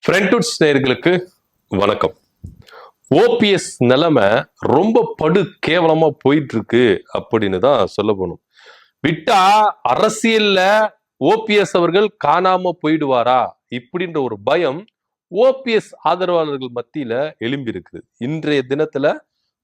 ஃப்ரெண்ட்வுட்ஸ் நேயர்களுக்கு வணக்கம். ஓபிஎஸ் நிலைமை ரொம்ப படு கேவலமா போயிட்டு இருக்கு அப்படின்னு தான் சொல்ல போகணும். விட்டா அரசியல்ல ஓபிஎஸ் அவர்கள் காணாம போயிடுவாரா இப்படின்ற ஒரு பயம் ஓபிஎஸ் ஆதரவாளர்கள் மத்தியில எழும்பி இருக்குது. இன்றைய தினத்துல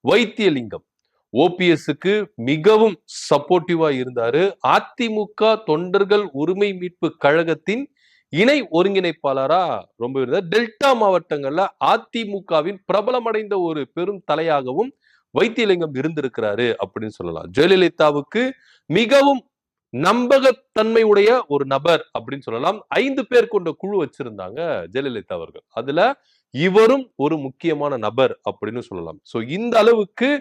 வைத்தியலிங்கம் ஓபிஎஸ்க்கு மிகவும் சப்போர்ட்டிவா இருந்தாரு. அதிமுக தொண்டர்கள் உரிமை மீட்பு கழகத்தின் இணை ஒருங்கிணைப்பாளரா ரொம்ப இருந்தார். டெல்டா மாவட்டங்கள்ல அதிமுகவின் பிரபலமடைந்த ஒரு பெரும் தலையாகவும் வைத்தியலிங்கம் இருந்திருக்கிறாரு அப்படின்னு சொல்லலாம். ஜெயலலிதாவுக்கு மிகவும் நம்பகத்தன்மை உடைய ஒரு நபர் அப்படின்னு சொல்லலாம். 5 பேர் கொண்ட குழு வச்சிருந்தாங்க ஜெயலலிதா அவர்கள். அதுல இவரும் ஒரு முக்கியமான நபர் அப்படின்னு சொல்லலாம். சோ இந்த அளவுக்கு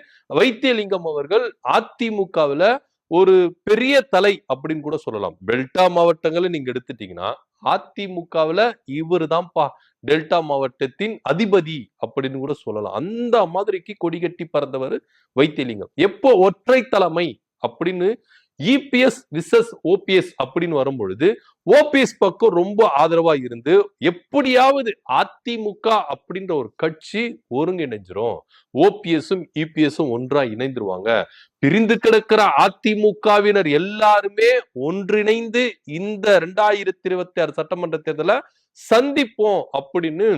வைத்தியலிங்கம் அவர்கள் அதிமுகவுல ஒரு பெரிய தலை அப்படின்னு கூட சொல்லலாம். டெல்டா மாவட்டங்களை நீங்க எடுத்துட்டீங்கன்னா அதிமுகவுல இவரு தான்ப்பா டெல்டா மாவட்டத்தின் அதிபதி அப்படின்னு கூட சொல்லலாம். அந்த மாதிரிக்கு கொடிகட்டி பறந்தவர் வைத்தியலிங்கம். எப்போ ஒற்றை தலைமை அப்படின்னு இபிஎஸ் விசஸ் ஓபிஎஸ் அப்படின்னு வரும்பொழுது ஓபிஎஸ் பக்கம் ரொம்ப ஆதரவா இருந்து எப்படியாவது அதிமுக அப்படின்ற ஒரு கட்சி ஒருங்கிணைஞ்சிரும், ஓபிஎஸும் இபிஎஸும் ஒன்றா இணைந்துருவாங்க, பிரிந்து கிடக்கிற அதிமுகவினர் எல்லாருமே ஒன்றிணைந்து இந்த 2026 சட்டமன்ற தேர்தலை சந்திப்போம் அப்படின்னு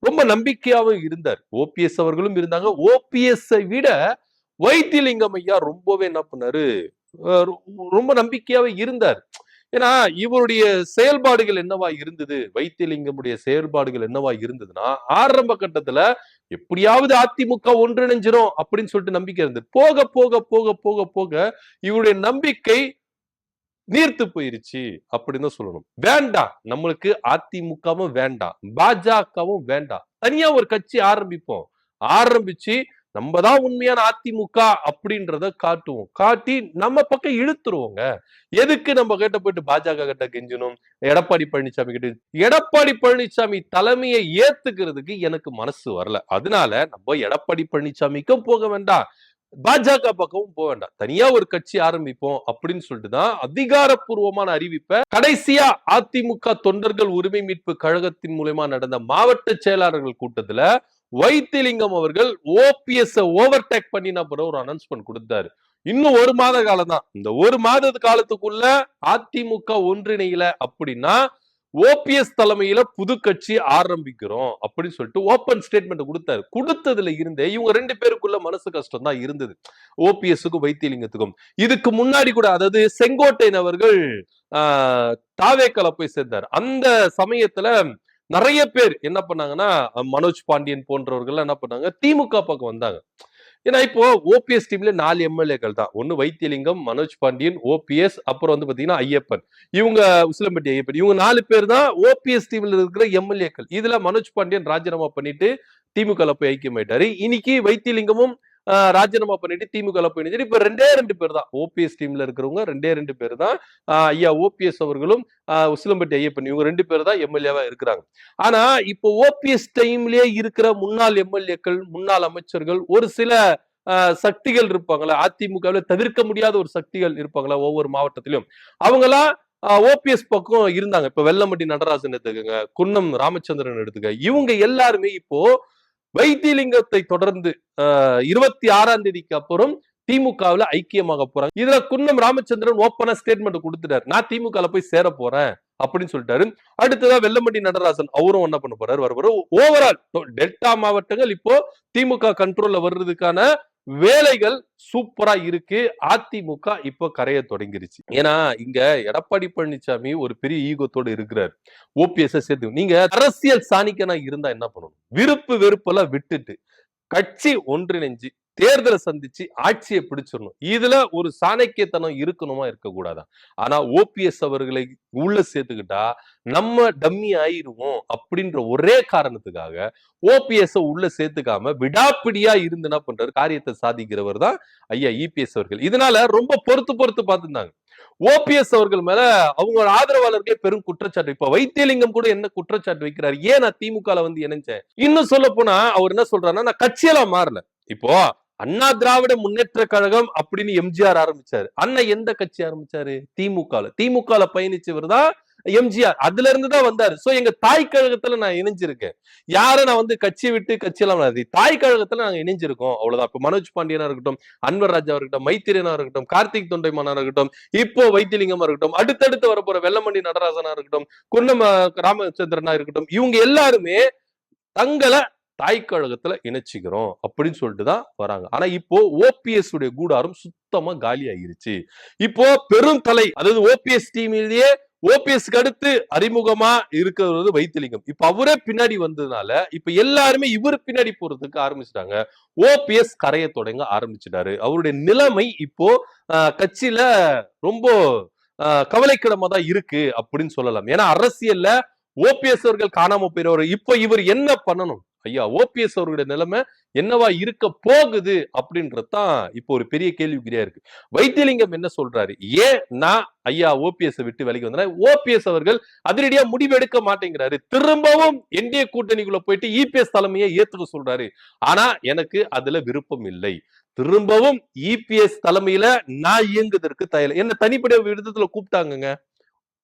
ரொம்ப நம்பிக்கையாவும் இருந்தார். ஓபிஎஸ் அவர்களும் இருந்தாங்க. ஓபிஎஸ் விட வைத்தியலிங்கம் ஐயா ரொம்பவே என்ன பண்ணாரு, ரொம்ப நம்பிக்கையாவே இருந்தார். ஏன்னா இவருடைய செயல்பாடுகள் என்னவா இருந்தது, வைத்தியலிங்கமுடைய செயல்பாடுகள் என்னவா இருந்ததுன்னா ஆரம்ப கட்டத்துல எப்படியாவது அதிமுக ஒன்றிணைஞ்சிரும் அப்படின்னு சொல்லிட்டு நம்பிக்கை இருந்தது. போக போக போக போக போக இவருடைய நம்பிக்கை நீர்த்து போயிருச்சு அப்படின்னு தான் சொல்லணும். வேண்டாம், நம்மளுக்கு அதிமுகவும் வேண்டாம், பாஜகவும் வேண்டாம், தனியா ஒரு கட்சி ஆரம்பிப்போம், ஆரம்பிச்சு நம்ம தான் உண்மையான அதிமுக அப்படின்றத காட்டுவோம், காட்டி நம்ம பக்கம் இழுத்துருவோங்க. எதுக்கு நம்ம கிட்ட போயிட்டு பாஜக கிட்ட கெஞ்சணும், எடப்பாடி பழனிசாமி கிட்ட? எடப்பாடி பழனிசாமி தலைமையை ஏத்துக்கிறதுக்கு எனக்கு மனசு வரல. அதனால நம்ம எடப்பாடி பழனிசாமிக்கும் போக வேண்டாம், பாஜக பக்கமும் போக வேண்டாம், தனியா ஒரு கட்சி ஆரம்பிப்போம் அப்படின்னு சொல்லிட்டு தான் அதிகாரப்பூர்வமான அறிவிப்பை கடைசியா அதிமுக தொண்டர்கள் உரிமை மீட்பு கழகத்தின் மூலமா நடந்த மாவட்ட செயலாளர்கள் கூட்டத்துல வைத்தியலிங்கம் அவர்கள் ஓபிஎஸ் ஓவர்டேக் பண்ணி ஒரு அனௌன்ஸ்மெண்ட் கொடுத்தாரு. இன்னும் 1 மாத காலம் தான். இந்த 1 மாத காலத்துக்குள்ள அதிமுக ஒன்றிணையில அப்படின்னா ஓபிஎஸ் தலைமையில புது கட்சி ஆரம்பிக்கிறோம் அப்படின்னு சொல்லிட்டு ஓபன் ஸ்டேட்மெண்ட் கொடுத்தாரு. கொடுத்ததுல இருந்தே இவங்க 2 பேருக்குள்ள மனசு கஷ்டம் தான் இருந்தது, ஓபிஎஸ்க்கும் வைத்தியலிங்கத்துக்கும். இதுக்கு முன்னாடி கூட, அதாவது செங்கோட்டையன் அவர்கள் தாவேக்கல போய் சேர்ந்தார். அந்த சமயத்துல நிறைய பேர் என்ன பண்ணாங்கன்னா, மனோஜ் பாண்டியன் போன்றவர்கள் என்ன பண்ணாங்க, திமுக பக்கம் வந்தாங்க. ஏன்னா இப்போ ஓபிஎஸ் டீம்ல 4 எம்எல்ஏக்கள் தான். ஒன்னு வைத்தியலிங்கம், மனோஜ் பாண்டியன், ஓபிஎஸ், அப்புறம் வந்து பாத்தீங்கன்னா ஐயப்பன். இவங்க உசிலம்பட்டி ஐயப்பன், இவங்க 4 பேர் தான் ஓபிஎஸ் டீம்ல இருக்கிற எம்எல்ஏக்கள். இதுல மனோஜ் பாண்டியன் ராஜினாமா பண்ணிட்டு திமுக போய் ஐக்கியமாயிட்டாரு. இன்னைக்கு வைத்தியலிங்கமும் ராஜினாமா பண்ணிட்டு திமுக போயிடுச்சு. இப்ப 2 பேர் தான் ஓபிஎஸ் டீம்ல இருக்கிறவங்க, 2 பேர் தான். ஐயா ஓபிஎஸ் அவர்களும் உசிலம்பட்டி ஐயப்பன், இவங்க 2 பேர் தான் எம்எல்ஏவா இருக்கிறாங்க. ஆனா இப்போ ஓபிஎஸ் டைம்லயே இருக்கிற முன்னாள் எம்எல்ஏக்கள், முன்னாள் அமைச்சர்கள், ஒரு சில சக்திகள் இருப்பாங்களா, அதிமுகவில் தவிர்க்க முடியாத ஒரு சக்திகள் இருப்பாங்களா ஒவ்வொரு மாவட்டத்திலும், அவங்களாம் ஓபிஎஸ் பக்கம் இருந்தாங்க. இப்ப வெல்லமட்டி நடராஜன் எடுத்துக்கங்க, குன்னம் ராமச்சந்திரன் எடுத்துக்க, இவங்க எல்லாருமே இப்போ வைத்தியலிங்கத்தை தொடர்ந்து 26ஆம் தேதிக்கு அப்புறம் திமுகவில் ஐக்கியமாக போறாங்க. இதுல குன்னம் ராமச்சந்திரன் ஓப்பனா ஸ்டேட்மெண்ட் கொடுத்துட்டாரு, நான் திமுக போய் சேர போறேன் அப்படின்னு சொல்லிட்டாரு. அடுத்ததா வெல்லமட்டி நடராஜன் அவரும் என்ன பண்ண போறாரு, வர ஓவரால் டெல்டா மாவட்டங்கள் இப்போ திமுக கண்ட்ரோல்ல வர்றதுக்கான வேலைகள் சூப்பரா இருக்கு. அதிமுக இப்போ கரைய தொடங்கிருச்சு. ஏன்னா இங்க எடப்பாடி பழனிசாமி ஒரு பெரிய ஈகத்தோடு இருக்கிறார். ஓபிஎஸ் சேர்த்து நீங்க அரசியல் சாணிக்கனா இருந்தா என்ன பண்ணணும், விருப்பு வெறுப்பெல்லாம் விட்டுட்டு கட்சி ஒன்றிணைஞ்சு தேர்தலை சந்திச்சு ஆட்சியை பிடிச்சிடணும். இதுல ஒரு சாணக்கியத்தனம் இருக்கணுமா, இருக்கக்கூடாதா? ஆனா ஓபிஎஸ் அவர்களை உள்ள சேர்த்துக்கிட்டா நம்ம டம்மி ஆயிருவோம் அப்படின்ற ஒரே காரணத்துக்காக ஓபிஎஸ் உள்ள சேர்த்துக்காம விடாப்பிடியா இருந்து என்ன பண்றாரு, காரியத்தை சாதிக்கிறவர் தான் ஐயா இபிஎஸ் அவர்கள். இதனால ரொம்ப பொறுத்து பார்த்துருந்தாங்க. ஓபிஎஸ் அவர்கள் மேல அவங்க ஆதரவாளர்களே பெரும் குற்றச்சாட்டு. இப்ப வைத்தியலிங்கம் கூட என்ன குற்றச்சாட்டு வைக்கிறாரு, ஏன் நான் திமுக வந்து இணைஞ்சேன்? இன்னும் சொல்ல போனா அவர் என்ன சொல்றாருன்னா, நான் கட்சியெல்லாம் மாறல. இப்போ அண்ணா திராவிட முன்னேற்ற கழகம் அப்படின்னு எம்ஜிஆர் ஆரம்பிச்சாரு. அண்ணா எந்த கட்சி ஆரம்பிச்சாரு? திமுக பயணிச்சவர் தான் எம்ஜிஆர் அதுல இருந்துதான் வந்தாரு. சோ எங்க தாய் கழகத்துல நான் இணைஞ்சிருக்கேன். யார நான் வந்து கட்சி விட்டு கட்சியெல்லாம் தாய் கழகத்துல நாங்க இணைஞ்சிருக்கோம் அவ்வளவுதான். இப்ப மனோஜ் பாண்டியனா இருக்கட்டும், அன்வர் ராஜா இருக்கட்டும், மைத்திரியனா இருக்கட்டும், கார்த்திக் தொண்டைமானா இருக்கட்டும், இப்போ வைத்திலிங்கமா இருக்கட்டும், அடுத்தடுத்து வரப்போற வெல்லமண்டி நடராஜனா இருக்கட்டும், குன்னம் ராமச்சந்திரனா இருக்கட்டும், இவங்க எல்லாருமே தங்களை தாய் கழகத்துல இணைச்சிக்கிறோம் அப்படின்னு சொல்லிட்டு தான் வராங்க. ஆனா இப்போ ஓபிஎஸ் உடைய கூடாரம் சுத்தமா காலி ஆயிருச்சு. இப்போ பெரும் தலை, அதாவது ஓபிஎஸ் டீமிலேயே ஓபிஎஸ்க்கு அடுத்து அறிமுகமா இருக்கிறது வைத்திலிங்கம். இப்ப அவரே பின்னாடி வந்ததுனால இப்ப எல்லாருமே இவர் பின்னாடி போறதுக்கு ஆரம்பிச்சிட்டாங்க. ஓபிஎஸ் கரைய தொடங்க ஆரம்பிச்சிட்டாரு. அவருடைய நிலைமை இப்போ கட்சியில ரொம்ப கவலைக்கிடமா தான் இருக்கு அப்படின்னு சொல்லலாம். ஏன்னா அரசியல்ல ஓபிஎஸ் அவர்கள் காணாம போயிடுவாரு. இப்ப இவர் என்ன பண்ணணும்? ஐயா ஓபிஎஸ் அவருடைய நிலைமை என்னவா இருக்க போகுது அப்படின்றதுதான் இப்போ ஒரு பெரிய கேள்விக்குறியா இருக்கு. வைத்திலிங்கம் என்ன சொல்றாரு? ஏன் நான் ஐயா ஓபிஎஸ் விட்டு விலகி வந்தேன்? ஓபிஎஸ் அவர்கள் அதிரடியா முடிவு எடுக்க மாட்டேங்கிறாரு. திரும்பவும் என்டிஏ கூட்டணிக்குள்ள போயிட்டு இபிஎஸ் தலைமையை ஏத்துக்க சொல்றாரு. ஆனா எனக்கு அதுல விருப்பம் இல்லை. திரும்பவும் இபிஎஸ் தலைமையில நான் இயங்குவதற்கு தயார். என்ன தனிப்படை விடுதத்துல கூப்பிட்டாங்க.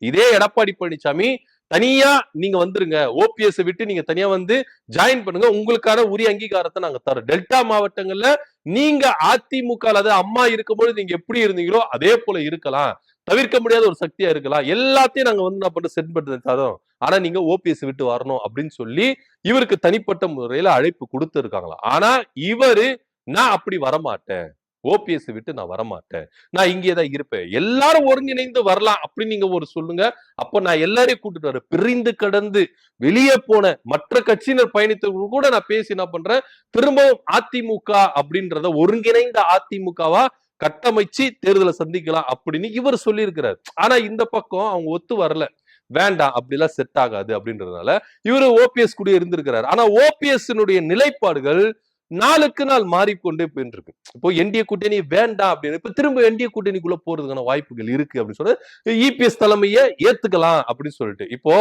இதே எடப்பாடி பழனிசாமி தனியா நீங்க வந்துருங்க, ஓபிஎஸ் விட்டு நீங்க தனியா வந்து ஜாயின் பண்ணுங்க, உங்களுக்கான உரிய அங்கீகாரத்தை நாங்க தரோம். டெல்டா மாவட்டங்கள்ல நீங்க அதிமுக அதாவது அம்மா இருக்கும்போது நீங்க எப்படி இருந்தீங்களோ அதே போல இருக்கலாம், தவிர்க்க முடியாத ஒரு சக்தியா இருக்கலாம், எல்லாத்தையும் நாங்க வந்து நான் பண்ண செட் பண்ணி தரோம், ஆனா நீங்க ஓபிஎஸ் விட்டு வரணும் அப்படின்னு சொல்லி இவருக்கு தனிப்பட்ட முறையில அழைப்பு கொடுத்து இருக்காங்களா. ஆனா இவரு நான் அப்படி வரமாட்டேன், ஓபிஎஸ் விட்டு நான் வரமாட்டேன், நான் இங்கேதான் இருப்பேன், எல்லாரும் ஒருங்கிணைந்து வரலாம் அப்படின்னு நீங்க ஒரு சொல்லுங்க, அப்ப நான் எல்லாரையும் கூட்டிட்டு வரேன். பிரிந்து கடந்து வெளியே போன மற்ற கட்சியினர் பயணித்தவர்கள் கூட நான் பேசி என்ன பண்றேன், திரும்பவும் அதிமுக அப்படின்றத ஒருங்கிணைந்த அதிமுகவா கட்டமைச்சு தேர்தலை சந்திக்கலாம் அப்படின்னு இவர் சொல்லி இருக்கிறார். ஆனா இந்த பக்கம் அவங்க ஒத்து வரல, வேண்டாம் அப்படிலாம் செட் ஆகாது அப்படின்றதுனால இவரு ஓபிஎஸ் கூட இருந்திருக்கிறார். ஆனா ஓபிஎஸ் நிலைப்பாடுகள் நாளுக்கு நாள் மாறிக்கொண்டே போயிட்டு இருக்கு. இப்போ என்டிஏ கூட்டணி வேண்டாம் அப்படின்னு இப்ப திரும்ப என்டிஏ கூட்டணிக்குள்ள போறதுக்கான வாய்ப்புகள் இருக்கு அப்படின்னு சொல்லிட்டு இபிஎஸ் தலைமையை ஏத்துக்கலாம் அப்படின்னு சொல்லிட்டு இப்போ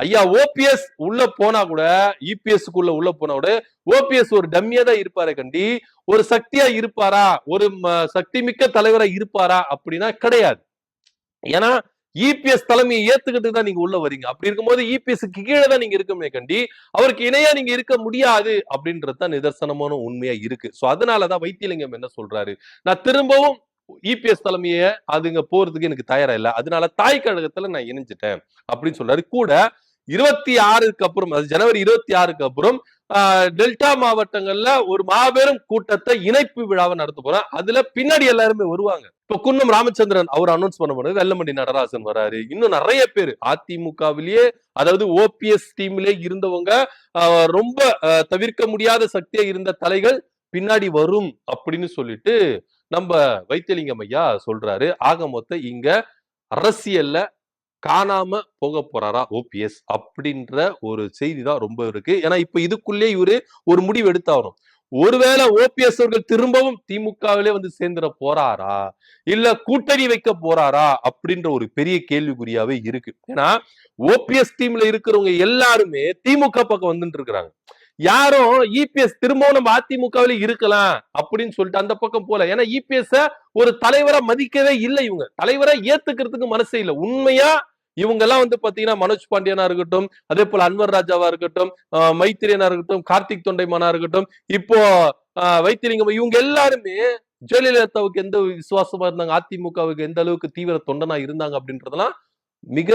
ஐயா ஓபிஎஸ் உள்ள போனா கூட இபிஎஸ் உள்ள போனா கூட ஓபிஎஸ் ஒரு டம்மியா தான் இருப்பாரு கண்டி, ஒரு சக்தியா இருப்பாரா, ஒரு சக்தி மிக்க தலைவரா இருப்பாரா அப்படின்னா கிடையாது. ஏன்னா இபிஎஸ் தலைமையை ஏத்துக்கிட்டு தான் நீங்க உள்ள வரீங்க. அப்படி இருக்கும்போது இபிஎஸ் கீழே தான் நீங்க இருக்கமே கண்டி, அவருக்கு இணையா நீங்க இருக்க முடியாது அப்படின்றதுதான் நிதர்சனமான உண்மையா இருக்கு. சோ அதனாலதான் வைத்திலிங்கம் என்ன சொல்றாரு, நான் திரும்பவும் இபிஎஸ் தலைமையை அதுங்க போறதுக்கு எனக்கு தயாரா இல்ல, அதனால தாய் கழகத்துல நான் இணைஞ்சிட்டேன் அப்படின்னு சொல்றாரு. கூட 26க்கு அப்புறம், ஜனவரி 26க்கு அப்புறம் டெல்டா மாவட்டங்கள்ல ஒரு மாபெரும் கூட்டத்தை இணைப்பு விழாவை நடத்த போறேன். அதுல பின்னாடி எல்லாருமே வருவாங்க. இப்ப குன்னம் ராமச்சந்திரன் அவர் அனௌன்ஸ் பண்ண போனது, வெல்லமண்டி நடராஜன் வராரு, இன்னும் நிறைய பேர் அதிமுகவிலேயே அதாவது ஓபிஎஸ் டீம்ல இருந்தவங்க, ரொம்ப தவிர்க்க முடியாத சக்தியா இருந்த தலைகள் பின்னாடி வரும் அப்படின்னு சொல்லிட்டு நம்ம வைத்திலிங்கம் ஐயா சொல்றாரு. ஆக மொத்தம் இங்க அரசியல்ல காணாம போக போறாரா ஓபிஎஸ் அப்படின்ற ஒரு செய்தி தான் ரொம்ப இருக்கு. ஏன்னா இப்ப இதுக்குள்ளே இவரு ஒரு முடிவு எடுத்தாகணும். ஒருவேளை ஓபிஎஸ் அவர்கள் திரும்பவும் திமுகவிலே வந்து சேர்ந்துட போறாரா, இல்ல கூட்டணி வைக்க போறாரா அப்படின்ற ஒரு பெரிய கேள்விக்குறியாவே இருக்கு. ஏன்னா ஓபிஎஸ் டீம்ல இருக்கிறவங்க எல்லாருமே திமுக பக்கம் வந்துட்டு இருக்கிறாங்க. யாரும் இபிஎஸ் திரும்பவும் நம்ம அதிமுகவில இருக்கலாம் அப்படின்னு சொல்லிட்டு அந்த பக்கம் போல. ஏன்னா இபிஎஸ் ஒரு தலைவரா மதிக்கவே இல்லை, இவங்க தலைவரா ஏத்துக்கிறதுக்கு மனசே இல்லை. உண்மையா இவங்க எல்லாம் வந்து பாத்தீங்கன்னா மனோஜ் பாண்டியனா இருக்கட்டும், அதே போல அன்வர் ராஜாவா இருக்கட்டும், மைத்திரியனா இருக்கட்டும், கார்த்திக் தொண்டைமானா இருக்கட்டும், இப்போ வைத்திலிங்கம், இவங்க எல்லாருமே ஜெயலலிதாவுக்கு எந்த விசுவாசமா இருந்தாங்க, அதிமுகவுக்கு எந்த அளவுக்கு தீவிர தொண்டனா இருந்தாங்க அப்படின்றதெல்லாம் மிக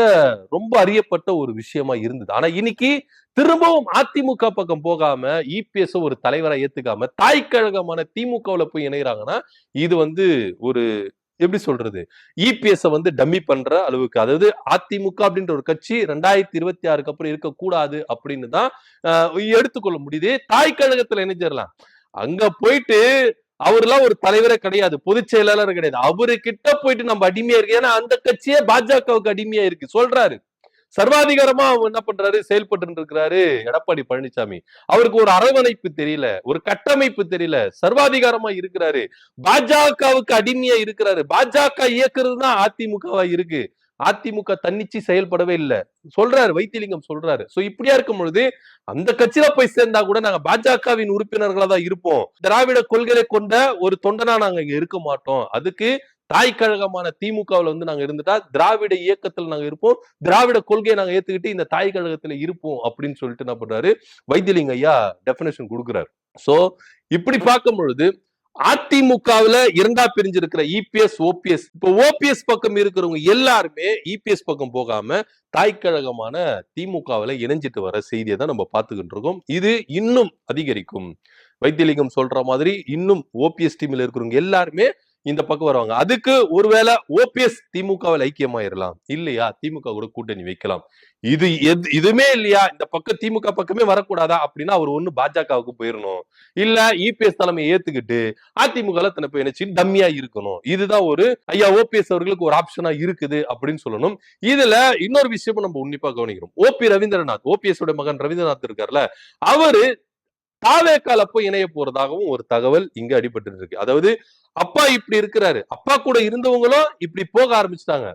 ரொம்ப அறியப்பட்ட ஒரு விஷயமா இருந்தது. ஆனா இன்னைக்கு திரும்பவும் அதிமுக பக்கம் போகாம இபிஎஸ் ஒரு தலைவரை ஏத்துக்காம தாய் கழகமான திமுகவுல போய் இணைகிறாங்கன்னா இது வந்து ஒரு எப்படி சொல்றது, இபிஎஸ் வந்து டம்மி பண்ற அளவுக்கு, அதாவது அதிமுக அப்படின்ற ஒரு கட்சி 2026க்கு அப்புறம் இருக்கக்கூடாது அப்படின்னு தான் எடுத்துக்கொள்ள முடியுது. தாய் கழகத்துல இணைஞ்சிடலாம். அங்க போயிட்டு அவர்லாம் ஒரு தலைவரே கிடையாது, பொதுச் செயலாளர் கிடையாது, அவரு கிட்ட போயிட்டு நம்ம அடிமையா இருக்கு. ஏன்னா அந்த கட்சியே பாஜகவுக்கு அடிமையா இருக்கு சொல்றாரு. சர்வாதிகாரமா அவர் என்ன பண்றாரு, செயல்பட்டு இருக்கிறாரு எடப்பாடி பழனிசாமி. அவருக்கு ஒரு அரவணைப்பு தெரியல, ஒரு கட்டமைப்பு தெரியல, சர்வாதிகாரமா இருக்கிறாரு, பாஜகவுக்கு அடிமையா இருக்கிறாரு. பாஜக இயக்குறது தான் அதிமுகவா இருக்கு, அதிமுக தன்னிச்சு செயல்படவே இல்லை சொல்றாரு வைத்திலிங்கம் சொல்றாரு. சோ இப்படியா இருக்கும் பொழுது அந்த கட்சியில போய் சேர்ந்தா கூட நாங்க பாஜகவின் உறுப்பினர்களா தான் இருப்போம், திராவிட கொள்கையை கொண்ட ஒரு தொண்டனா நாங்க இங்க இருக்க மாட்டோம், அதுக்கு தாய் கழகமான திமுகவில் வந்து நாங்க இருந்துட்டா திராவிட இயக்கத்துல நாங்க இருப்போம், திராவிட கொள்கையை நாங்க ஏத்துக்கிட்டு இந்த தாய் கழகத்துல இருப்போம் அப்படின்னு சொல்லிட்டு என்ன பண்றாரு வைத்திலிங்க ஐயா டெபினேஷன் கொடுக்குறாரு. சோ இப்படி பார்க்கும் பொழுது அதிமுகவுல இரண்டா பிரிஞ்சிருக்கிற இபிஎஸ் ஓபிஎஸ், இப்ப ஓபிஎஸ் பக்கம் இருக்கிறவங்க எல்லாருமே இபிஎஸ் பக்கம் போகாம தாய் கழகமான திமுகவுல இணைஞ்சிட்டு வர செய்தியை தான் நம்ம பார்த்துக்கிட்டு இருக்கோம். இது இன்னும் அதிகரிக்கும். வைத்திலிங்கம் சொல்ற மாதிரி இன்னும் ஓபிஎஸ் டீம்ல இருக்கிறவங்க எல்லாருமே இந்த பக்கம் வருவாங்க. அதுக்கு ஒருவேளை ஓபிஎஸ் திமுகவில் ஐக்கியமாயிரலாம், இல்லையா திமுக கூட கூட்டணி வைக்கலாம். இது இதுமே இல்லையா இந்த பக்கம் திமுக பக்கமே வரக்கூடாதா அப்படின்னா அவர் ஒண்ணு பாஜகவுக்கு போயிடணும், இல்ல இபிஎஸ் தலைமையை ஏத்துக்கிட்டு அதிமுக தன்னை போய் நினைச்சு டம்மியா இருக்கணும். இதுதான் ஒரு ஐயா ஓபிஎஸ் அவர்களுக்கு ஒரு ஆப்ஷனா இருக்குது அப்படின்னு சொல்லணும். இதுல இன்னொரு விஷயமும் நம்ம உன்னிப்பா கவனிக்கிறோம். ஓபி ரவீந்திரநாத், ஓபிஎஸ் உடைய மகன் ரவீந்திரநாத் இருக்காருல்ல, அவரு தாவேக்கால போய் இணைய போறதாகவும் ஒரு தகவல் இங்க அடிபட்டு இருக்கு. அதாவது அப்பா இப்படி இருக்கிறாரு, அப்பா கூட இருந்தவங்களும் இப்படி போக ஆரம்பிச்சுட்டாங்க.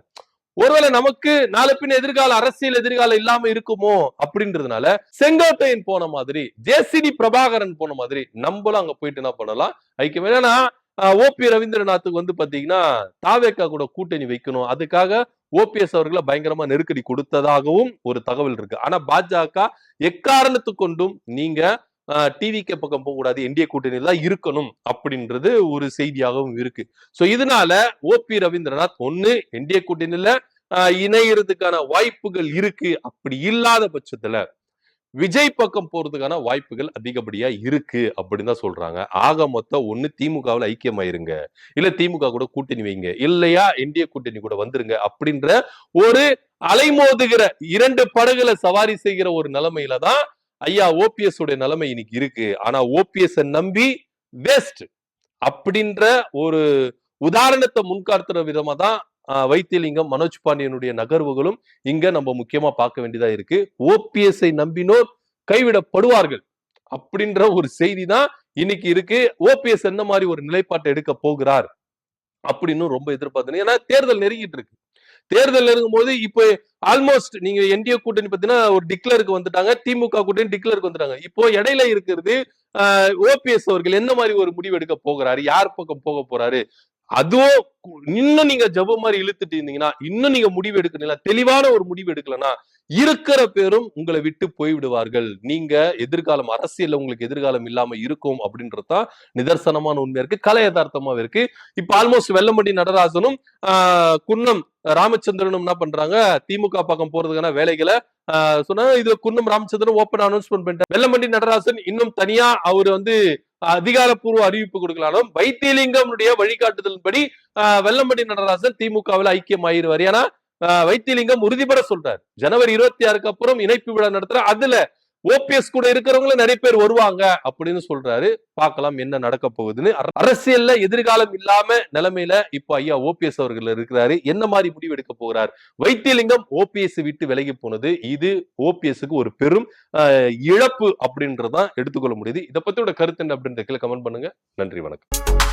ஒருவேளை நமக்கு நாளை பின் எதிர்கால அரசியல் எதிர்காலம் இல்லாம இருக்குமோ அப்படின்றதுனால செங்கோட்டையன் போன மாதிரி, ஜேசிடி பிரபாகரன் போன மாதிரி நம்மளும் அங்க போயிட்டு என்ன பண்ணலாம் ஐக்கியம். ஏன்னா ஓபி ரவீந்திரநாத்துக்கு வந்து பாத்தீங்கன்னா தாவேக்கா கூட கூட்டணி வைக்கணும், அதுக்காக ஓபிஎஸ் அவர்களை பயங்கரமா நெருக்கடி கொடுத்ததாகவும் ஒரு தகவல் இருக்கு. ஆனா பாஜக எக்காரணத்து கொண்டும் நீங்க டிவிகே பக்கம் போக கூடாது, என்டிஏ கூட்டணியில தான் இருக்கணும் அப்படின்றது ஒரு செய்தியாகவும் இருக்கு. சோ இதனால ஓபி ரவீந்திரநாத் ஒண்ணு என்டிஏ கூட்டணியில இணையறதுக்கான வாய்ப்புகள் இருக்கு, அப்படி இல்லாத பட்சத்துல விஜய் பக்கம் போறதுக்கான வாய்ப்புகள் அதிகப்படியா இருக்கு அப்படின்னு தான் சொல்றாங்க. ஆக மொத்தம் ஒண்ணு திமுகவில் ஐக்கியமாயிருங்க, இல்ல திமுக கூட கூட்டணி வைங்க, இல்லையா என்டிஏ கூட்டணி கூட வந்துருங்க அப்படின்ற ஒரு அலைமோதுகிற இரண்டு படகுல சவாரி செய்கிற ஒரு நிலைமையில தான் ஐயா ஓபிஎஸ் உடைய நிலைமை இன்னைக்கு இருக்கு. ஆனா ஓபிஎஸ் நம்பி வேஸ்ட் அப்படின்ற ஒரு உதாரணத்தை முன்காட்டுற விதமா தான் வைத்திலிங்கம், மனோஜ் பாண்டியனுடைய நகர்வுகளும் இங்க நம்ம முக்கியமா பார்க்க வேண்டியதா இருக்கு. ஓபிஎஸ் நம்பினோர் கைவிடப்படுவார்கள் அப்படின்ற ஒரு செய்தி தான் இன்னைக்கு இருக்கு. ஓபிஎஸ் என்ன மாதிரி ஒரு நிலைப்பாட்டை எடுக்க போகிறார் அப்படின்னு ரொம்ப எதிர்பார்த்து, ஏன்னா தேர்தல் நெருங்கிட்டு இருக்கு. தேர்தல் நெருங்கும் போது இப்ப ஆல்மோஸ்ட் நீங்க என்டிஏ கூட்டணி பத்தினா ஒரு டிக்ளருக்கு வந்துட்டாங்க, திமுக கூட்டணி டிக்ளருக்கு வந்துட்டாங்க. இப்போ இடையில இருக்கிறது ஓபிஎஸ் அவர்கள் என்ன மாதிரி ஒரு முடிவு எடுக்க போகிறாரு, யார் பக்கம் போக போறாரு, அதுவும் இன்னும் நீங்க ஜபம் மாதிரி இழுத்துட்டு இருந்தீங்கன்னா, இன்னும் நீங்க முடிவு எடுக்கல, தெளிவான ஒரு முடிவு எடுக்கலன்னா இருக்கிற பேரும் உங்களை விட்டு போய்விடுவார்கள். நீங்க எதிர்காலம் அரசியல் உங்களுக்கு எதிர்காலம் இல்லாம இருக்கும் அப்படின்றதுதான் நிதர்சனமான உண்மையா இருக்கு, கலை யதார்த்தமாவே இருக்கு. இப்ப ஆல்மோஸ்ட் வெல்லமண்டி நடராஜனும் குன்னம் ராமச்சந்திரனும் என்ன பண்றாங்க, திமுக பக்கம் போறதுக்கான வேலைகளை சொன்னா இது குன்னம் ராமச்சந்திரன் ஓப்பன் அனௌன்ஸ்மெண்ட் பண்ணிட்டார். வெல்லமண்டி நடராஜன் இன்னும் தனியா அவர் வந்து அதிகாரப்பூர்வ அறிவிப்பு கொடுக்கலாலும் வைத்திலிங்கம் வழிகாட்டுதலின்படி வெல்லமண்டி நடராஜன் திமுகவில் ஐக்கியம் ஆயிருவார். ஏன்னா வைத்திலிங்கம் உறுதிபட சொல்றாரு ஜனவரி 26க்கு அப்புறம் இணைப்பு விழா நடத்துற, அதுல ஓபிஎஸ் கூட இருக்கிறவங்க நிறைய பேர் வருவாங்க அப்படின்னு சொல்றாரு. பார்க்கலாம் என்ன நடக்க போகுதுன்னு. அரசியல்ல எதிர்காலம் இல்லாம நிலைமையில இப்ப ஐயா ஓபிஎஸ் அவர்கள் இருக்கிறாரு. என்ன மாதிரி முடிவு எடுக்க போகிறார்? வைத்திலிங்கம் ஓபிஎஸ் விட்டு விலகி போனது இது ஓபிஎஸ்க்கு ஒரு பெரும் இழப்பு அப்படின்றதான் எடுத்துக்கொள்ள முடியுது. இதை பத்தியோட கருத்து என்ன அப்படின்ற கீழே கமெண்ட் பண்ணுங்க. நன்றி, வணக்கம்.